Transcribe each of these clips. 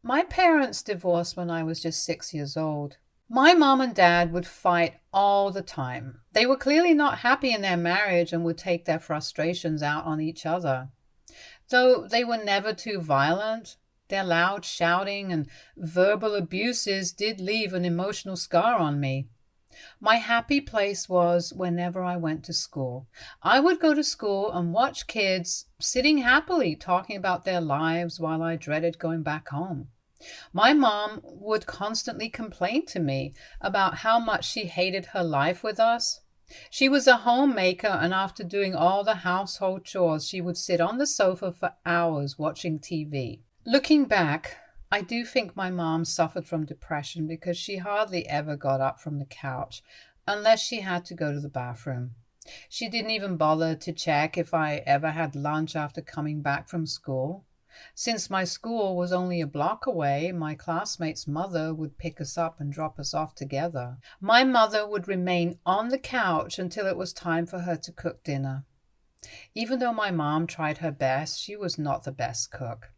My parents divorced when I was just 6 years old. My mom and dad would fight all the time. They were clearly not happy in their marriage and would take their frustrations out on each other. Though they were never too violent, their loud shouting and verbal abuses did leave an emotional scar on me. My happy place was whenever I went to school. I would go to school and watch kids sitting happily talking about their lives while I dreaded going back home. My mom would constantly complain to me about how much she hated her life with us. She was a homemaker, and after doing all the household chores, she would sit on the sofa for hours watching TV. Looking back, I do think my mom suffered from depression because she hardly ever got up from the couch unless she had to go to the bathroom. She didn't even bother to check if I ever had lunch after coming back from school. Since my school was only a block away, my classmate's mother would pick us up and drop us off together. My mother would remain on the couch until it was time for her to cook dinner. Even though my mom tried her best, she was not the best cook.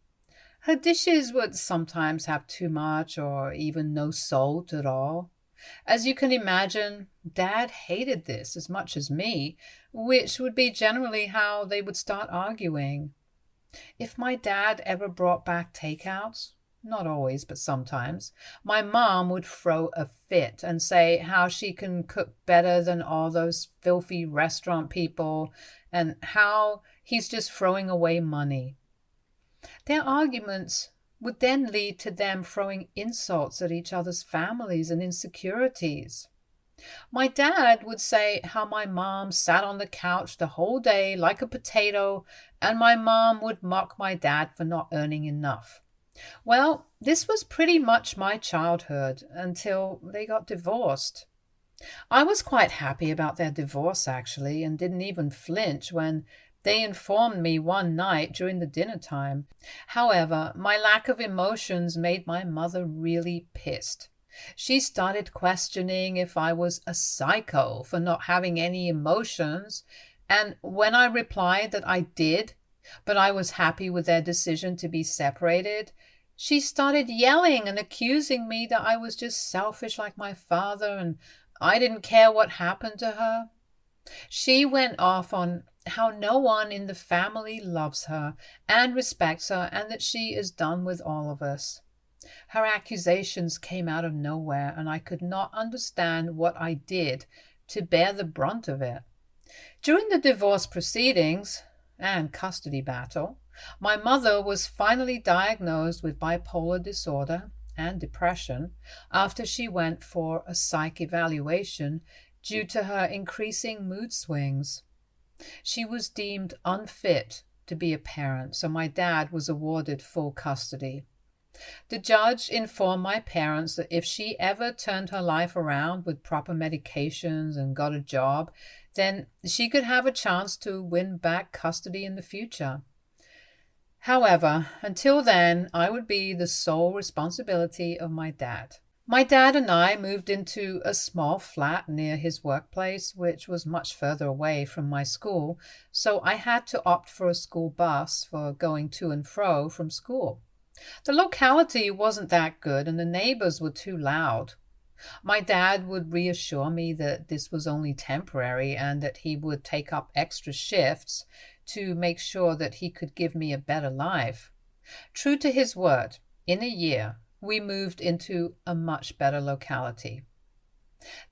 Her dishes would sometimes have too much or even no salt at all. As you can imagine, Dad hated this as much as me, which would be generally how they would start arguing. If my dad ever brought back takeouts, not always, but sometimes, my mom would throw a fit and say how she can cook better than all those filthy restaurant people and how he's just throwing away money. Their arguments would then lead to them throwing insults at each other's families and insecurities. My dad would say how my mom sat on the couch the whole day like a potato, and my mom would mock my dad for not earning enough. Well, this was pretty much my childhood until they got divorced. I was quite happy about their divorce, actually, and didn't even flinch when they informed me one night during the dinner time. However, my lack of emotions made my mother really pissed. She started questioning if I was a psycho for not having any emotions, and when I replied that I did, but I was happy with their decision to be separated, she started yelling and accusing me that I was just selfish like my father and I didn't care what happened to her. She went off on how no one in the family loves her and respects her and that she is done with all of us. Her accusations came out of nowhere, and I could not understand what I did to bear the brunt of it. During the divorce proceedings and custody battle, my mother was finally diagnosed with bipolar disorder and depression after she went for a psych evaluation due to her increasing mood swings. She was deemed unfit to be a parent, so my dad was awarded full custody. The judge informed my parents that if she ever turned her life around with proper medications and got a job, then she could have a chance to win back custody in the future. However, until then, I would be the sole responsibility of my dad. My dad and I moved into a small flat near his workplace, which was much further away from my school, so I had to opt for a school bus for going to and fro from school. The locality wasn't that good, and the neighbors were too loud. My dad would reassure me that this was only temporary and that he would take up extra shifts to make sure that he could give me a better life. True to his word, in a year, we moved into a much better locality.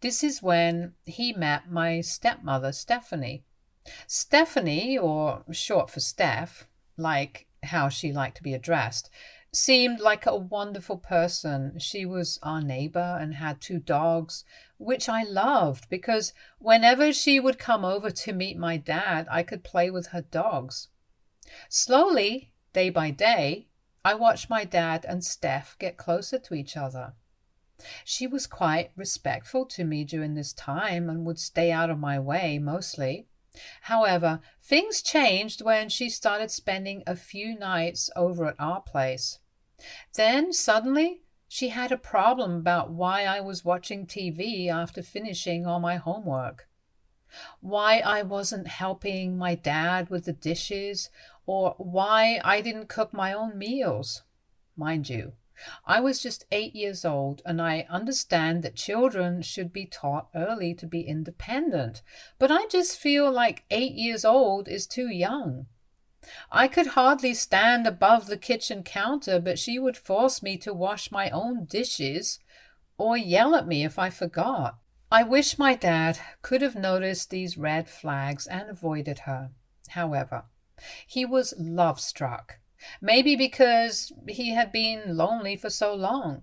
This is when he met my stepmother, Stephanie. Stephanie, or short for Steph, like how she liked to be addressed, seemed like a wonderful person. She was our neighbor and had two dogs, which I loved because whenever she would come over to meet my dad, I could play with her dogs. Slowly, day by day, I watched my dad and Steph get closer to each other. She was quite respectful to me during this time and would stay out of my way mostly. However, things changed when she started spending a few nights over at our place. Then, suddenly, she had a problem about why I was watching TV after finishing all my homework. Why I wasn't helping my dad with the dishes, or why I didn't cook my own meals. Mind you, I was just 8 years old, and I understand that children should be taught early to be independent, but I just feel like 8 years old is too young. I could hardly stand above the kitchen counter, but she would force me to wash my own dishes or yell at me if I forgot. I wish my dad could have noticed these red flags and avoided her. However, he was love-struck, maybe because he had been lonely for so long.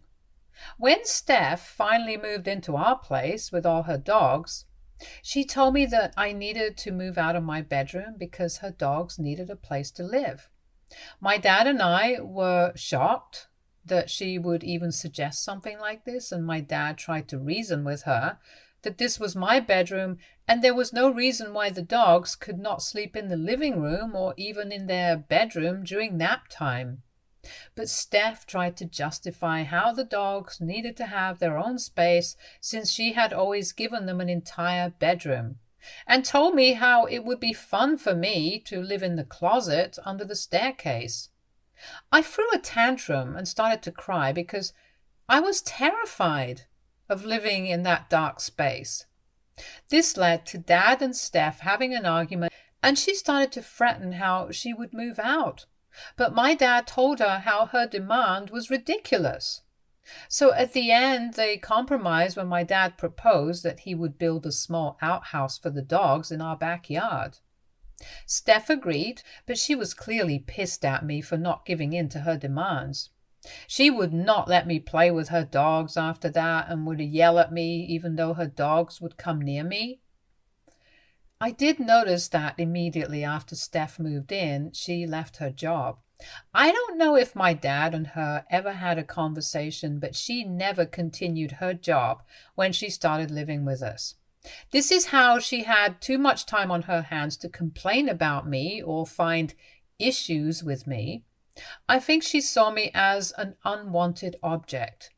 When Steph finally moved into our place with all her dogs, she told me that I needed to move out of my bedroom because her dogs needed a place to live. My dad and I were shocked that she would even suggest something like this, and my dad tried to reason with her that this was my bedroom and there was no reason why the dogs could not sleep in the living room or even in their bedroom during nap time. But Steph tried to justify how the dogs needed to have their own space since she had always given them an entire bedroom, and told me how it would be fun for me to live in the closet under the staircase. I threw a tantrum and started to cry because I was terrified of living in that dark space. This led to Dad and Steph having an argument, and she started to threaten how she would move out. But my dad told her how her demand was ridiculous. So at the end, they compromised when my dad proposed that he would build a small outhouse for the dogs in our backyard. Steph agreed, but she was clearly pissed at me for not giving in to her demands. She would not let me play with her dogs after that and would yell at me even though her dogs would come near me. I did notice that immediately after Steph moved in, she left her job. I don't know if my dad and her ever had a conversation, but she never continued her job when she started living with us. This is how she had too much time on her hands to complain about me or find issues with me. I think she saw me as an unwanted object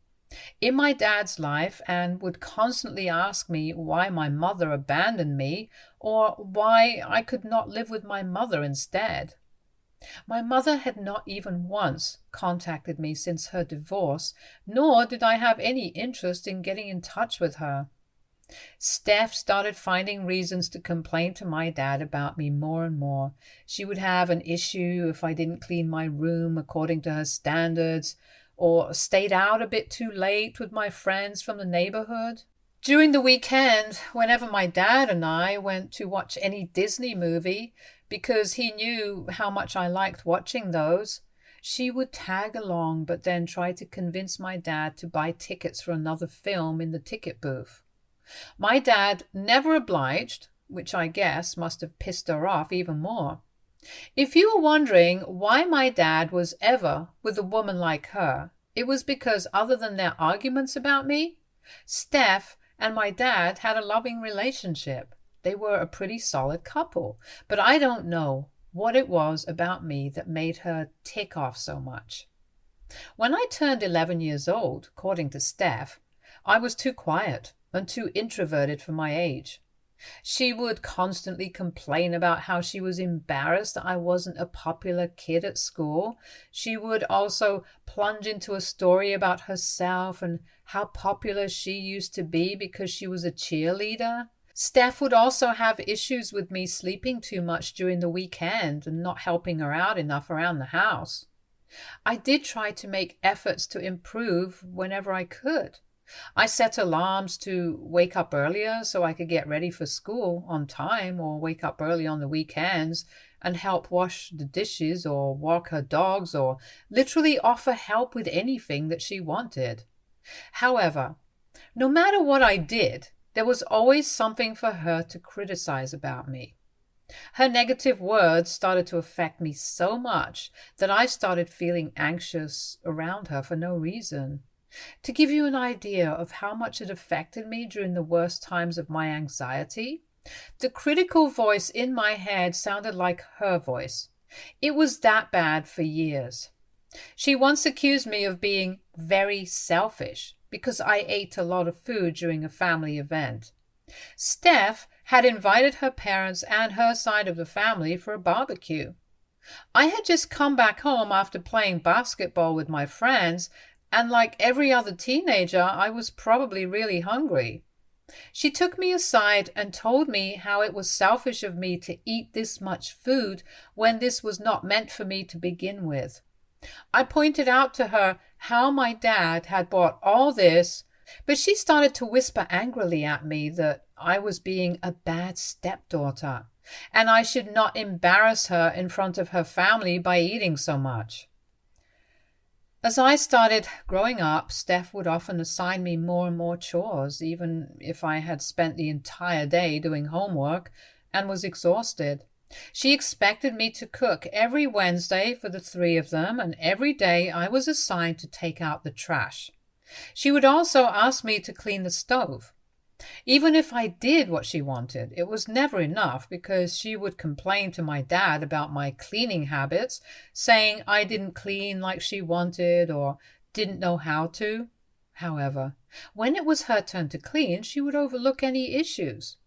in my dad's life and would constantly ask me why my mother abandoned me or why I could not live with my mother instead. My mother had not even once contacted me since her divorce, nor did I have any interest in getting in touch with her. Steph started finding reasons to complain to my dad about me more and more. She would have an issue if I didn't clean my room according to her standards, or stayed out a bit too late with my friends from the neighborhood. During the weekend, whenever my dad and I went to watch any Disney movie, because he knew how much I liked watching those, she would tag along but then try to convince my dad to buy tickets for another film in the ticket booth. My dad never obliged, which I guess must have pissed her off even more. If you were wondering why my dad was ever with a woman like her, it was because other than their arguments about me, Steph and my dad had a loving relationship. They were a pretty solid couple, but I don't know what it was about me that made her tick off so much. When I turned 11 years old, according to Steph, I was too quiet and too introverted for my age. She would constantly complain about how she was embarrassed that I wasn't a popular kid at school. She would also plunge into a story about herself and how popular she used to be because she was a cheerleader. Steph would also have issues with me sleeping too much during the weekend and not helping her out enough around the house. I did try to make efforts to improve whenever I could. I set alarms to wake up earlier so I could get ready for school on time, or wake up early on the weekends and help wash the dishes or walk her dogs or literally offer help with anything that she wanted. However, no matter what I did, there was always something for her to criticize about me. Her negative words started to affect me so much that I started feeling anxious around her for no reason. To give you an idea of how much it affected me during the worst times of my anxiety, the critical voice in my head sounded like her voice. It was that bad for years. She once accused me of being very selfish because I ate a lot of food during a family event. Steph had invited her parents and her side of the family for a barbecue. I had just come back home after playing basketball with my friends, And like every other teenager, I was probably really hungry. She took me aside and told me how it was selfish of me to eat this much food when this was not meant for me to begin with. I pointed out to her how my dad had bought all this, but she started to whisper angrily at me that I was being a bad stepdaughter, and I should not embarrass her in front of her family by eating so much. As I started growing up, Steph would often assign me more and more chores, even if I had spent the entire day doing homework and was exhausted. She expected me to cook every Wednesday for the three of them, and every day I was assigned to take out the trash. She would also ask me to clean the stove. Even if I did what she wanted, it was never enough because she would complain to my dad about my cleaning habits, saying I didn't clean like she wanted or didn't know how to. However, when it was her turn to clean, she would overlook any issues.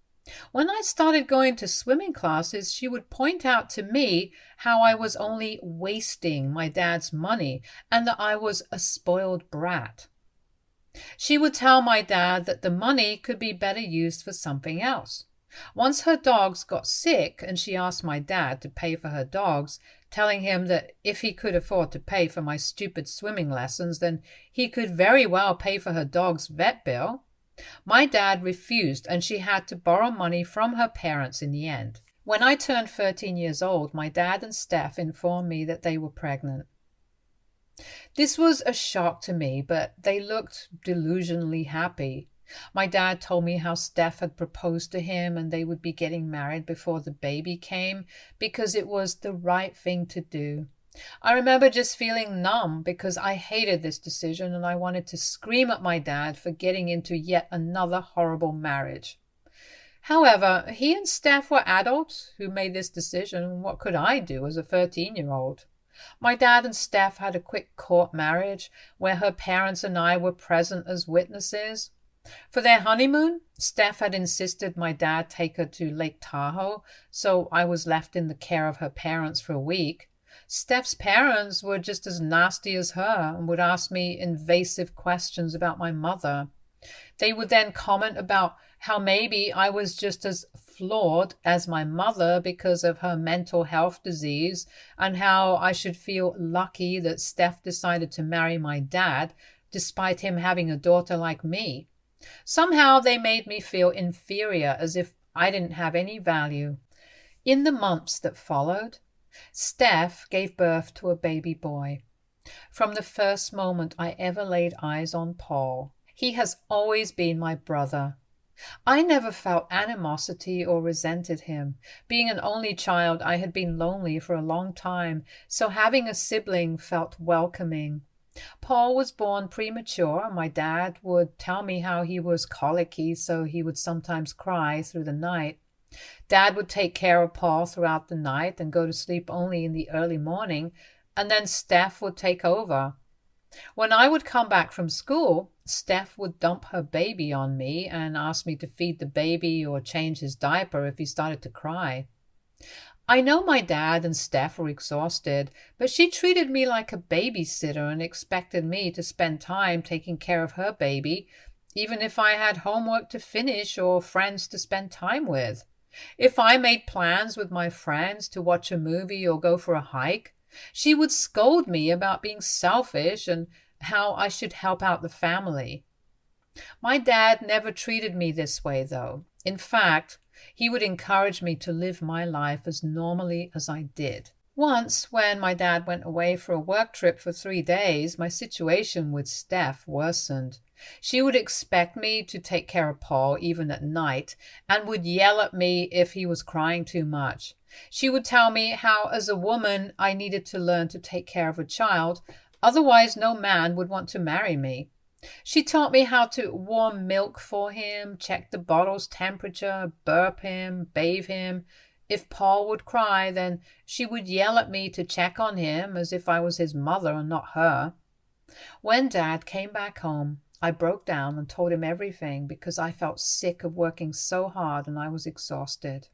When I started going to swimming classes, she would point out to me how I was only wasting my dad's money and that I was a spoiled brat. She would tell my dad that the money could be better used for something else. Once her dogs got sick and she asked my dad to pay for her dogs, telling him that if he could afford to pay for my stupid swimming lessons, then he could very well pay for her dog's vet bill. My dad refused and she had to borrow money from her parents in the end. When I turned 13 years old, my dad and Steph informed me that they were pregnant. This was a shock to me, but they looked delusionally happy. My dad told me how Steph had proposed to him and they would be getting married before the baby came because it was the right thing to do. I remember just feeling numb because I hated this decision and I wanted to scream at my dad for getting into yet another horrible marriage. However, he and Steph were adults who made this decision, and what could I do as a 13-year-old? My dad and Steph had a quick court marriage where her parents and I were present as witnesses. For their honeymoon, Steph had insisted my dad take her to Lake Tahoe, so I was left in the care of her parents for a week. Steph's parents were just as nasty as her and would ask me invasive questions about my mother. They would then comment about how maybe I was just as flawed as my mother because of her mental health disease, and how I should feel lucky that Steph decided to marry my dad despite him having a daughter like me. Somehow they made me feel inferior, as if I didn't have any value. In the months that followed, Steph gave birth to a baby boy. From the first moment I ever laid eyes on Paul, he has always been my brother. I never felt animosity or resented him. Being an only child, I had been lonely for a long time, so having a sibling felt welcoming. Paul was born premature. My dad would tell me how he was colicky, so he would sometimes cry through the night. Dad would take care of Paul throughout the night and go to sleep only in the early morning, and then Steph would take over. When I would come back from school, Steph would dump her baby on me and ask me to feed the baby or change his diaper if he started to cry. I know my dad and Steph were exhausted, but she treated me like a babysitter and expected me to spend time taking care of her baby, even if I had homework to finish or friends to spend time with. If I made plans with my friends to watch a movie or go for a hike, she would scold me about being selfish and how I should help out the family. My dad never treated me this way, though. In fact, he would encourage me to live my life as normally as I did. Once, when my dad went away for a work trip for 3 days, my situation with Steph worsened. She would expect me to take care of Paul even at night and would yell at me if he was crying too much. She would tell me how, as a woman, I needed to learn to take care of a child, otherwise no man would want to marry me. She taught me how to warm milk for him, check the bottle's temperature, burp him, bathe him. If Paul would cry, then she would yell at me to check on him as if I was his mother and not her. When Dad came back home, I broke down and told him everything because I felt sick of working so hard and I was exhausted.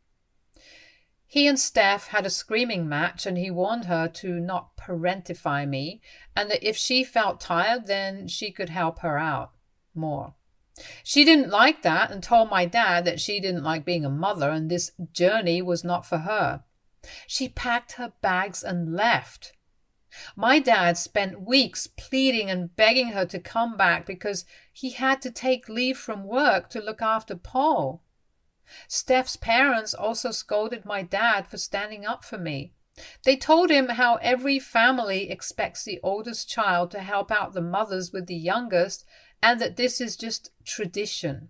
He and Steph had a screaming match, and he warned her to not parentify me, and that if she felt tired, then she could help her out more. She didn't like that and told my dad that she didn't like being a mother and this journey was not for her. She packed her bags and left. My dad spent weeks pleading and begging her to come back because he had to take leave from work to look after Paul. Steph's parents also scolded my dad for standing up for me. They told him how every family expects the oldest child to help out the mothers with the youngest and that this is just tradition.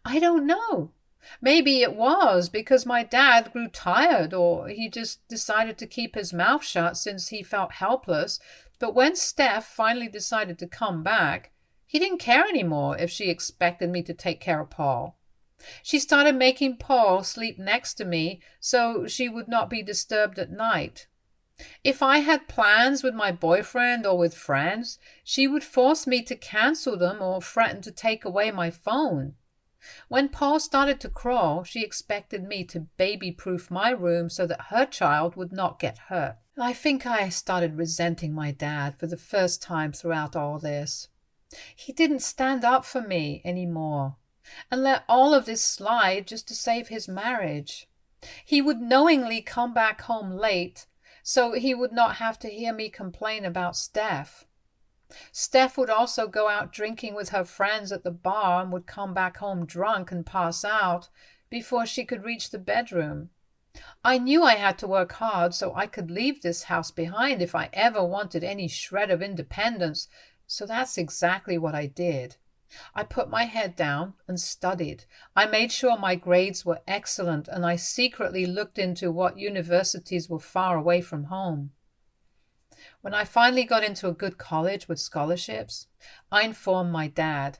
I don't know. Maybe it was because my dad grew tired or he just decided to keep his mouth shut since he felt helpless. But when Steph finally decided to come back, he didn't care anymore if she expected me to take care of Paul. She started making Paul sleep next to me so she would not be disturbed at night. If I had plans with my boyfriend or with friends, she would force me to cancel them or threaten to take away my phone. When Paul started to crawl, she expected me to baby-proof my room so that her child would not get hurt. I think I started resenting my dad for the first time throughout all this. He didn't stand up for me anymore and let all of this slide just to save his marriage. He would knowingly come back home late so he would not have to hear me complain about Steph. Steph would also go out drinking with her friends at the bar and would come back home drunk and pass out before she could reach the bedroom. I knew I had to work hard so I could leave this house behind if I ever wanted any shred of independence, so that's exactly what I did. I put my head down and studied. I made sure my grades were excellent, and I secretly looked into what universities were far away from home. When I finally got into a good college with scholarships, I informed my dad.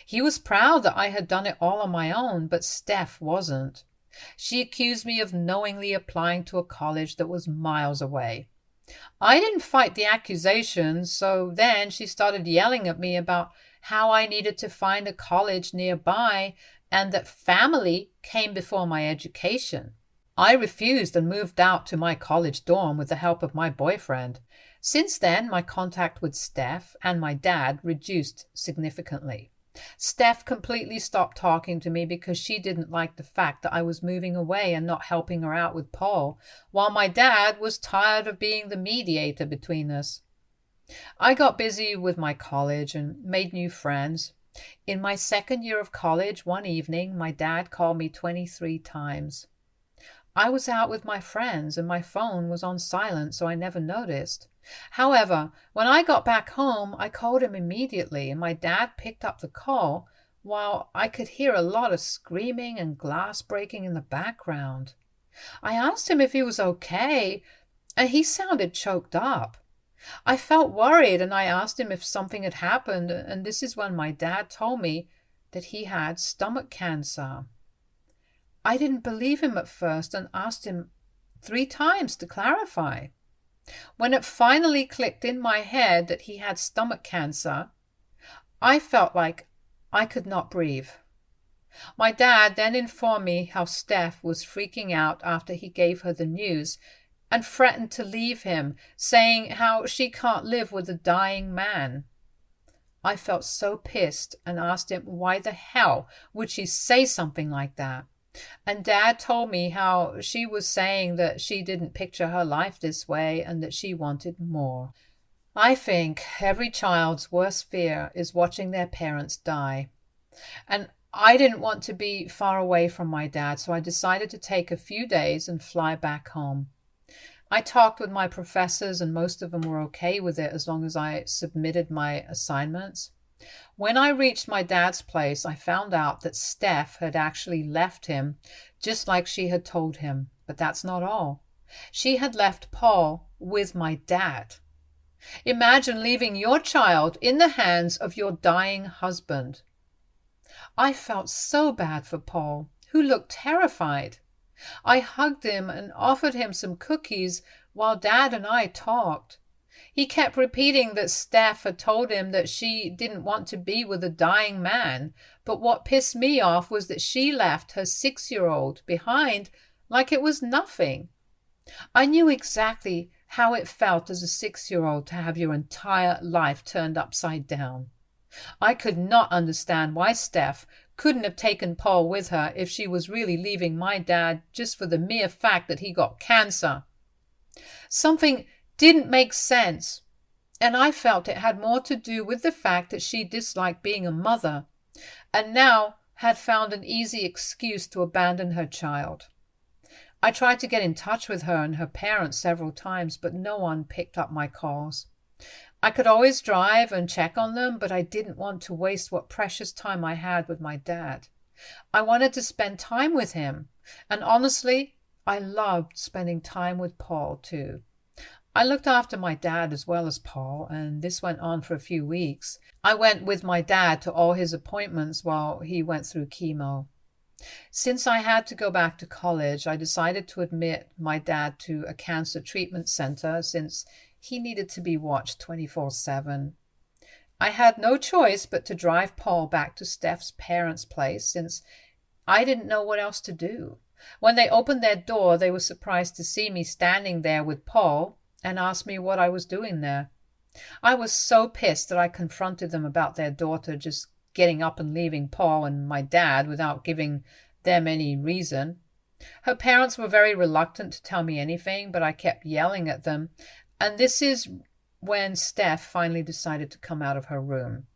He was proud that I had done it all on my own, but Steph wasn't. She accused me of knowingly applying to a college that was miles away. I didn't fight the accusations, so then she started yelling at me about how I needed to find a college nearby and that family came before my education. I refused and moved out to my college dorm with the help of my boyfriend. Since then, my contact with Steph and my dad reduced significantly. Steph completely stopped talking to me because she didn't like the fact that I was moving away and not helping her out with Paul, while my dad was tired of being the mediator between us. I got busy with my college and made new friends. In my second year of college, one evening, my dad called me 23 times. I was out with my friends and my phone was on silent, so I never noticed. However, when I got back home, I called him immediately, and my dad picked up the call while I could hear a lot of screaming and glass breaking in the background. I asked him if he was okay, and he sounded choked up. I felt worried, and I asked him if something had happened, and this is when my dad told me that he had stomach cancer. I didn't believe him at first and asked him 3 times to clarify. When it finally clicked in my head that he had stomach cancer, I felt like I could not breathe. My dad then informed me how Steph was freaking out after he gave her the news and threatened to leave him, saying how she can't live with a dying man. I felt so pissed and asked him why the hell would she say something like that. And Dad told me how she was saying that she didn't picture her life this way and that she wanted more. I think every child's worst fear is watching their parents die. And I didn't want to be far away from my dad, so I decided to take a few days and fly back home. I talked with my professors and most of them were okay with it as long as I submitted my assignments. When I reached my dad's place, I found out that Steph had actually left him, just like she had told him. But that's not all. She had left Paul with my dad. Imagine leaving your child in the hands of your dying husband. I felt so bad for Paul, who looked terrified. I hugged him and offered him some cookies while Dad and I talked. He kept repeating that Steph had told him that she didn't want to be with a dying man, but what pissed me off was that she left her 6-year-old behind like it was nothing. I knew exactly how it felt as a 6-year-old to have your entire life turned upside down. I could not understand why Steph couldn't have taken Paul with her if she was really leaving my dad just for the mere fact that he got cancer. Something didn't make sense, and I felt it had more to do with the fact that she disliked being a mother and now had found an easy excuse to abandon her child. I tried to get in touch with her and her parents several times, but no one picked up my calls. I could always drive and check on them, but I didn't want to waste what precious time I had with my dad. I wanted to spend time with him, and honestly, I loved spending time with Paul too. I looked after my dad as well as Paul, and this went on for a few weeks. I went with my dad to all his appointments while he went through chemo. Since I had to go back to college, I decided to admit my dad to a cancer treatment center since he needed to be watched 24/7. I had no choice but to drive Paul back to Steph's parents' place since I didn't know what else to do. When they opened their door, they were surprised to see me standing there with Paul and asked me what I was doing there. I was so pissed that I confronted them about their daughter just getting up and leaving Paul and my dad without giving them any reason. Her parents were very reluctant to tell me anything, but I kept yelling at them, and this is when Steph finally decided to come out of her room.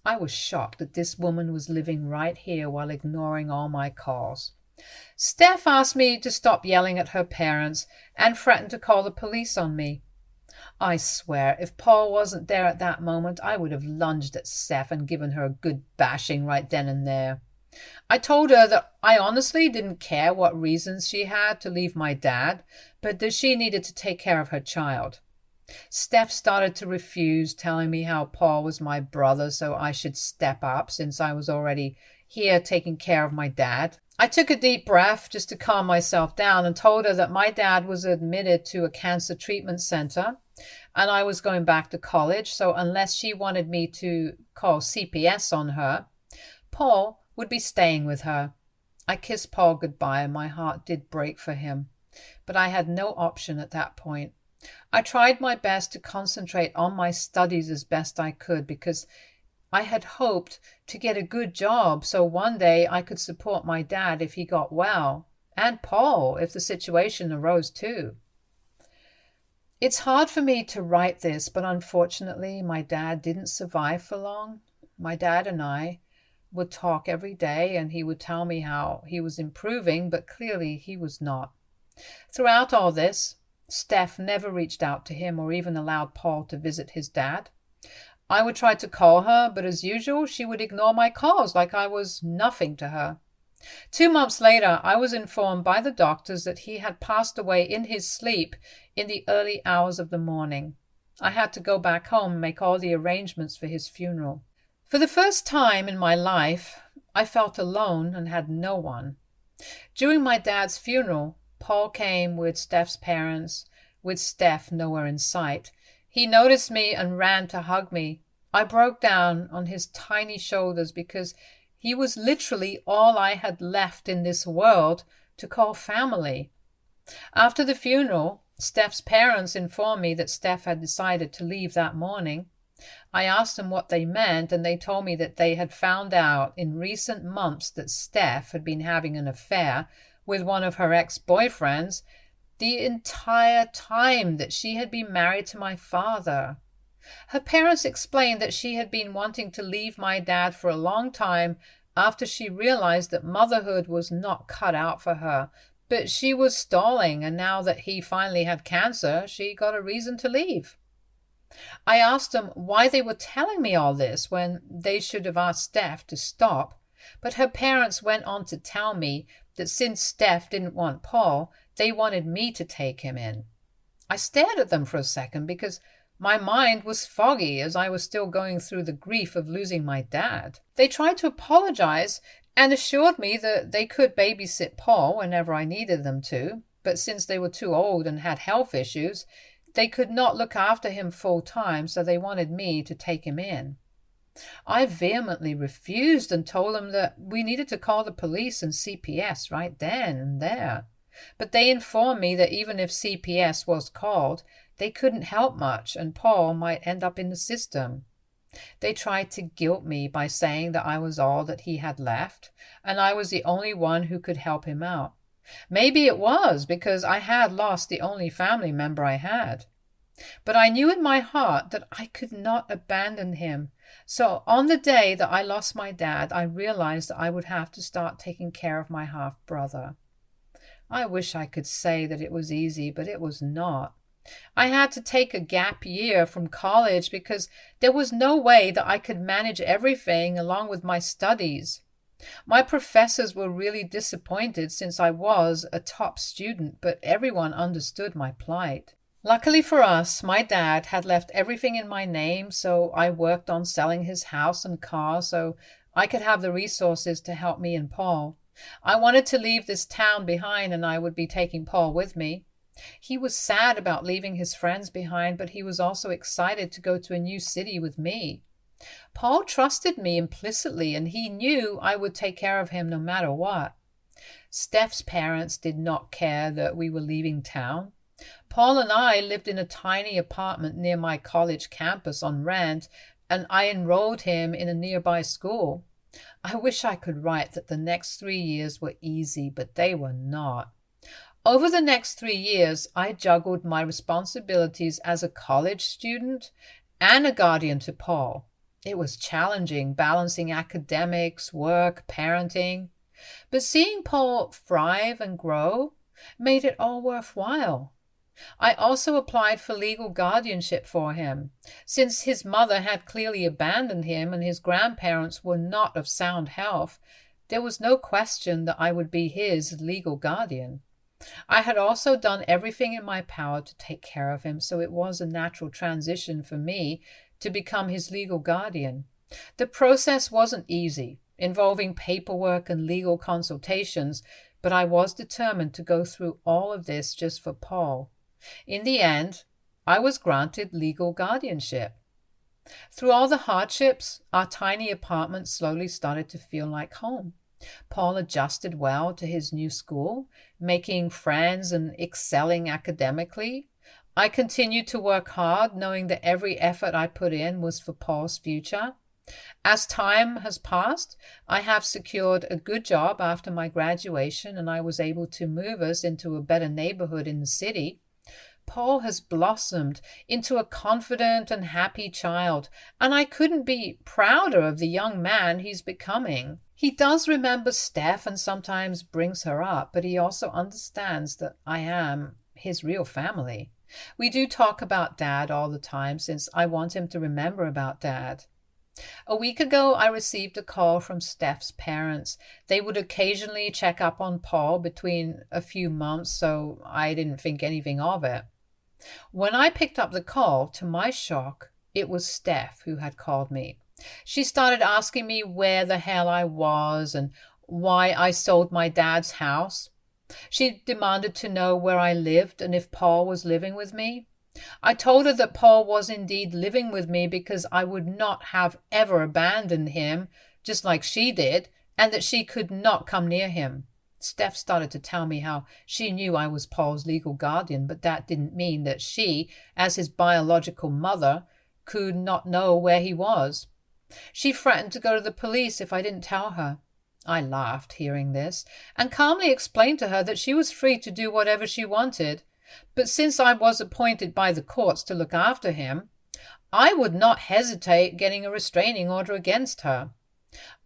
I was shocked that this woman was living right here while ignoring all my calls. Steph asked me to stop yelling at her parents and threatened to call the police on me. I swear, if Paul wasn't there at that moment, I would have lunged at Steph and given her a good bashing right then and there. I told her that I honestly didn't care what reasons she had to leave my dad, but that she needed to take care of her child. Steph started to refuse, telling me how Paul was my brother, so I should step up since I was already here taking care of my dad. I took a deep breath just to calm myself down and told her that my dad was admitted to a cancer treatment center and I was going back to college, so unless she wanted me to call CPS on her, Paul would be staying with her. I kissed Paul goodbye and my heart did break for him, but I had no option at that point. I tried my best to concentrate on my studies as best I could because I had hoped to get a good job so one day I could support my dad if he got well, and Paul if the situation arose too. It's hard for me to write this, but unfortunately my dad didn't survive for long. My dad and I would talk every day and he would tell me how he was improving, but clearly he was not. Throughout all this, Steph never reached out to him or even allowed Paul to visit his dad. I would try to call her, but as usual, she would ignore my calls like I was nothing to her. 2 months later, I was informed by the doctors that he had passed away in his sleep in the early hours of the morning. I had to go back home and make all the arrangements for his funeral. For the first time in my life, I felt alone and had no one. During my dad's funeral, Paul came with Steph's parents, with Steph nowhere in sight. He noticed me and ran to hug me. I broke down on his tiny shoulders because he was literally all I had left in this world to call family. After the funeral, Steph's parents informed me that Steph had decided to leave that morning. I asked them what they meant, and they told me that they had found out in recent months that Steph had been having an affair with one of her ex-boyfriends the entire time that she had been married to my father. Her parents explained that she had been wanting to leave my dad for a long time after she realized that motherhood was not cut out for her, but she was stalling, and now that he finally had cancer, she got a reason to leave. I asked them why they were telling me all this when they should have asked Steph to stop, but her parents went on to tell me that since Steph didn't want Paul, they wanted me to take him in. I stared at them for a second because my mind was foggy as I was still going through the grief of losing my dad. They tried to apologize and assured me that they could babysit Paul whenever I needed them to, but since they were too old and had health issues, they could not look after him full time, so they wanted me to take him in. I vehemently refused and told them that we needed to call the police and CPS right then and there. but they informed me that even if CPS was called, they couldn't help much and Paul might end up in the system. They tried to guilt me by saying that I was all that he had left, and I was the only one who could help him out. Maybe it was because I had lost the only family member I had. But I knew in my heart that I could not abandon him. So on the day that I lost my dad, I realized that I would have to start taking care of my half-brother. I wish I could say that it was easy, but it was not. I had to take a gap year from college because there was no way that I could manage everything along with my studies. My professors were really disappointed since I was a top student, but everyone understood my plight. Luckily for us, my dad had left everything in my name, so I worked on selling his house and car so I could have the resources to help me and Paul. I wanted to leave this town behind and I would be taking Paul with me. He was sad about leaving his friends behind, but he was also excited to go to a new city with me. Paul trusted me implicitly and he knew I would take care of him no matter what. Steph's parents did not care that we were leaving town. Paul and I lived in a tiny apartment near my college campus on rent, and I enrolled him in a nearby school. I wish I could write that the next 3 years were easy, but they were not. Over the next 3 years, I juggled my responsibilities as a college student and a guardian to Paul. It was challenging, balancing academics, work, parenting. But seeing Paul thrive and grow made it all worthwhile. I also applied for legal guardianship for him. Since his mother had clearly abandoned him and his grandparents were not of sound health, there was no question that I would be his legal guardian. I had also done everything in my power to take care of him, so it was a natural transition for me to become his legal guardian. The process wasn't easy, involving paperwork and legal consultations, but I was determined to go through all of this just for Paul. In the end, I was granted legal guardianship. Through all the hardships, our tiny apartment slowly started to feel like home. Paul adjusted well to his new school, making friends and excelling academically. I continued to work hard, knowing that every effort I put in was for Paul's future. As time has passed, I have secured a good job after my graduation, and I was able to move us into a better neighborhood in the city. Paul has blossomed into a confident and happy child, and I couldn't be prouder of the young man he's becoming. He does remember Steph and sometimes brings her up, but he also understands that I am his real family. We do talk about Dad all the time since I want him to remember about Dad. A week ago, I received a call from Steph's parents. They would occasionally check up on Paul between a few months, so I didn't think anything of it. When I picked up the call, to my shock, it was Steph who had called me. She started asking me where the hell I was and why I sold my dad's house. She demanded to know where I lived and if Paul was living with me. I told her that Paul was indeed living with me because I would not have ever abandoned him, just like she did, and that she could not come near him. Steph started to tell me how she knew I was Paul's legal guardian, but that didn't mean that she, as his biological mother, could not know where he was. She threatened to go to the police if I didn't tell her. I laughed, hearing this, and calmly explained to her that she was free to do whatever she wanted. But since I was appointed by the courts to look after him, I would not hesitate getting a restraining order against her.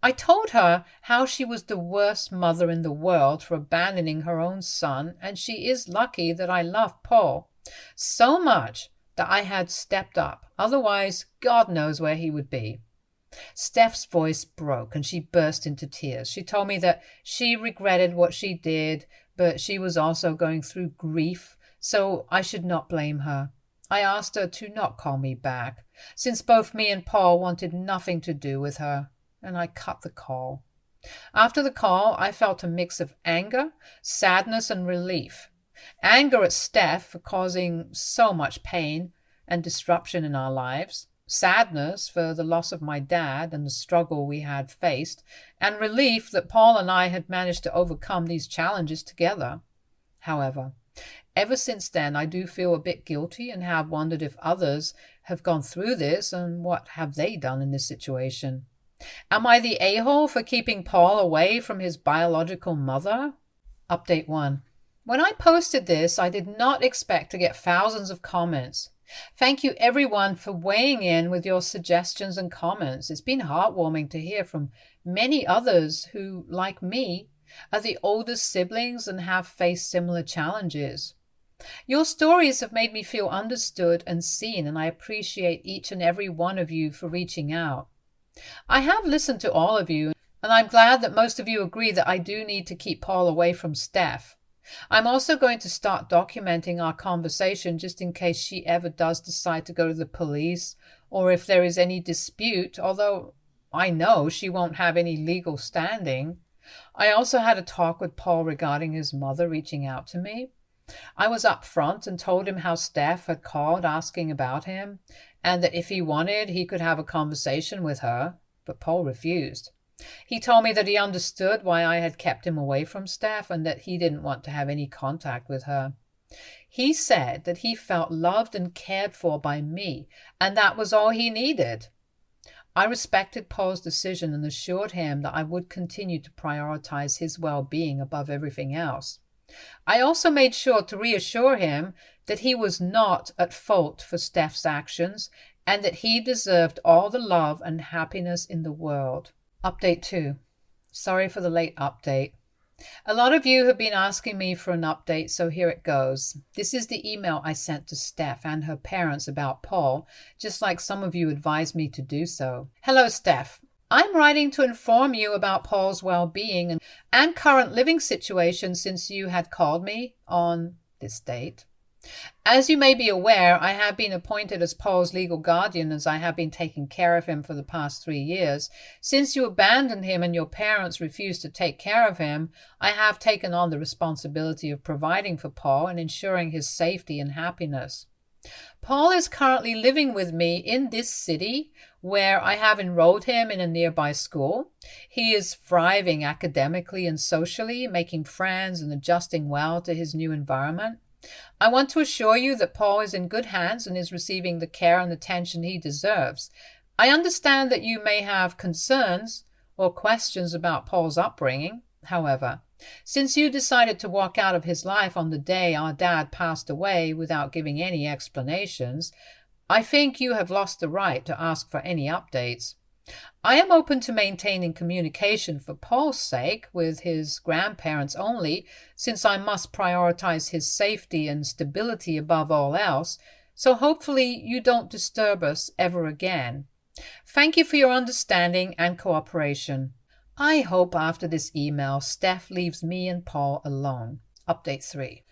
I told her how she was the worst mother in the world for abandoning her own son, and she is lucky that I love Paul so much that I had stepped up. Otherwise, God knows where he would be. Steph's voice broke and she burst into tears. She told me that she regretted what she did, but she was also going through grief, so I should not blame her. I asked her to not call me back, since both me and Paul wanted nothing to do with her, and I cut the call. After the call, I felt a mix of anger, sadness, and relief. Anger at Steph for causing so much pain and disruption in our lives, sadness for the loss of my dad and the struggle we had faced, and relief that Paul and I had managed to overcome these challenges together. however. Ever since then, I do feel a bit guilty and have wondered if others have gone through this and what have they done in this situation. Am I the a-hole for keeping Paul away from his biological mother? Update 1. When I posted this, I did not expect to get thousands of comments. Thank you everyone for weighing in with your suggestions and comments. It's been heartwarming to hear from many others who, like me, are the oldest siblings and have faced similar challenges. Your stories have made me feel understood and seen, and I appreciate each and every one of you for reaching out. I have listened to all of you, and I'm glad that most of you agree that I do need to keep Paul away from Steph. I'm also going to start documenting our conversation just in case she ever does decide to go to the police or if there is any dispute, although I know she won't have any legal standing. I also had a talk with Paul regarding his mother reaching out to me. I was upfront and told him how Steph had called asking about him and that if he wanted, he could have a conversation with her, but Paul refused. He told me that he understood why I had kept him away from Steph and that he didn't want to have any contact with her. He said that he felt loved and cared for by me, and that was all he needed. I respected Paul's decision and assured him that I would continue to prioritize his well-being above everything else. I also made sure to reassure him that he was not at fault for Steph's actions and that he deserved all the love and happiness in the world. Update 2. Sorry for the late update. A lot of you have been asking me for an update, so here it goes. This is the email I sent to Steph and her parents about Paul, just like some of you advised me to do so. Hello, Steph. I'm writing to inform you about Paul's well-being and current living situation since you had called me on this date. As you may be aware, I have been appointed as Paul's legal guardian as I have been taking care of him for the past 3 years. Since you abandoned him and your parents refused to take care of him, I have taken on the responsibility of providing for Paul and ensuring his safety and happiness. Paul is currently living with me in this city where I have enrolled him in a nearby school. He is thriving academically and socially, making friends and adjusting well to his new environment. I want to assure you that Paul is in good hands and is receiving the care and attention he deserves. I understand that you may have concerns or questions about Paul's upbringing. However, since you decided to walk out of his life on the day our dad passed away without giving any explanations, I think you have lost the right to ask for any updates. I am open to maintaining communication for Paul's sake with his grandparents only, since I must prioritize his safety and stability above all else, so hopefully you don't disturb us ever again. Thank you for your understanding and cooperation. I hope after this email, Steph leaves me and Paul alone. Update 3.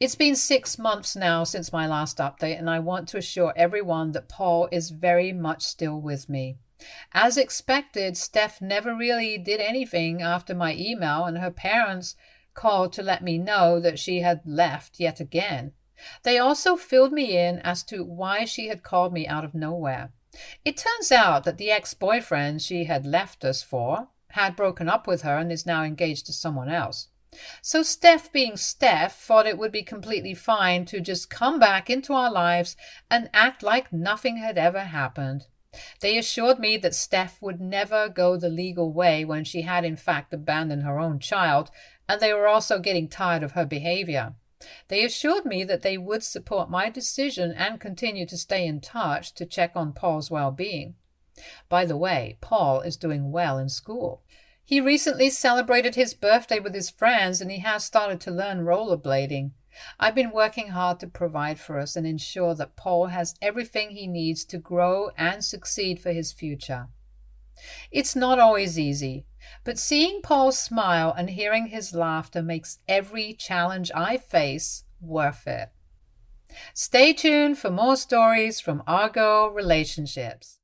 It's been 6 months now since my last update, and I want to assure everyone that Paul is very much still with me. As expected, Steph never really did anything after my email, and her parents called to let me know that she had left yet again. They also filled me in as to why she had called me out of nowhere. It turns out that the ex-boyfriend she had left us for had broken up with her and is now engaged to someone else. So Steph, being Steph, thought it would be completely fine to just come back into our lives and act like nothing had ever happened. They assured me that Steph would never go the legal way when she had in fact abandoned her own child, and they were also getting tired of her behavior. They assured me that they would support my decision and continue to stay in touch to check on Paul's well-being. By the way, Paul is doing well in school. He recently celebrated his birthday with his friends and he has started to learn rollerblading. I've been working hard to provide for us and ensure that Paul has everything he needs to grow and succeed for his future. It's not always easy, but seeing Paul smile and hearing his laughter makes every challenge I face worth it. Stay tuned for more stories from Argo Relationships.